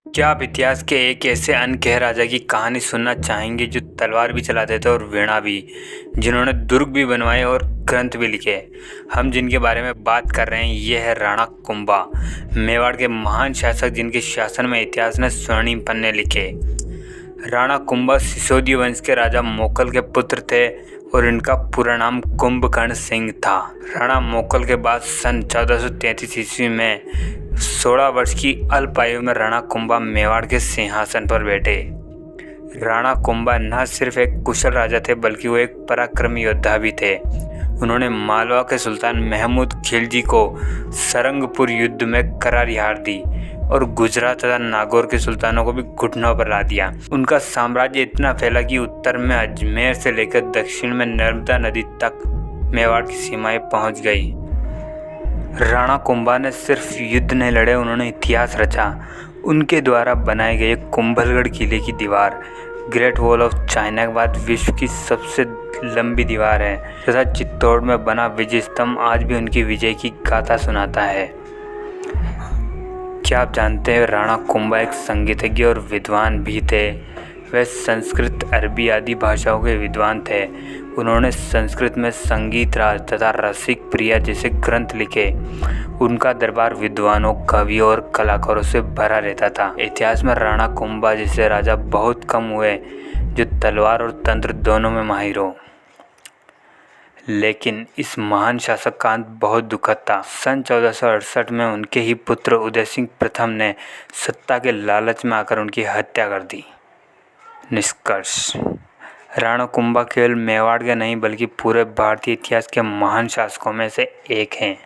क्या आप इतिहास के एक ऐसे अनकह राजा की कहानी सुनना चाहेंगे जो तलवार भी चलाते थे और वीणा भी, जिन्होंने दुर्ग भी बनवाए और ग्रंथ भी लिखे। हम जिनके बारे में बात कर रहे हैं ये है राणा कुंभा, मेवाड़ के महान शासक जिनके शासन में इतिहास ने स्वर्णिम पन्ने लिखे। राणा कुंभा सिसोदिया वंश के राजा मोकल के पुत्र थे और इनका पूरा नाम कुंभकर्ण सिंह था। राणा मोकल के बाद सन 1433 ईस्वी में 16 वर्ष की अल्प आयु में राणा कुंभा मेवाड़ के सिंहासन पर बैठे। राणा कुंभा न सिर्फ एक कुशल राजा थे बल्कि वो एक पराक्रमी योद्धा भी थे। उन्होंने मालवा के सुल्तान महमूद खिलजी को सरंगपुर युद्ध में करारी हार दी और गुजरात तथा नागौर के सुल्तानों को भी घुटनों पर ला दिया। उनका साम्राज्य इतना फैला कि उत्तर में अजमेर से लेकर दक्षिण में नर्मदा नदी तक मेवाड़ की सीमाएं पहुंच गई। राणा कुंभा ने सिर्फ युद्ध नहीं लड़े, उन्होंने इतिहास रचा। उनके द्वारा बनाए गए कुंभलगढ़ किले की दीवार ग्रेट वॉल ऑफ चाइना के बाद विश्व की सबसे लंबी दीवार है तथा चित्तौड़ में बना विजय स्तंभ आज भी उनकी विजय की गाथा सुनाता है। क्या आप जानते हैं राणा कुंभा एक संगीतज्ञ और विद्वान भी थे। वे संस्कृत, अरबी आदि भाषाओं के विद्वान थे। उन्होंने संस्कृत में संगीत राज तथा रसिक प्रिया जैसे ग्रंथ लिखे। उनका दरबार विद्वानों, कवियों और कलाकारों से भरा रहता था। इतिहास में राणा कुंभा जैसे राजा बहुत कम हुए जो तलवार और तंत्र दोनों में माहिर हो। लेकिन इस महान शासक का अंत बहुत दुखद था। सन 1468 में उनके ही पुत्र उदय सिंह प्रथम ने सत्ता के लालच में आकर उनकी हत्या कर दी। निष्कर्ष, राणा कुंभा केवल मेवाड़ के नहीं बल्कि पूरे भारतीय इतिहास के महान शासकों में से एक हैं।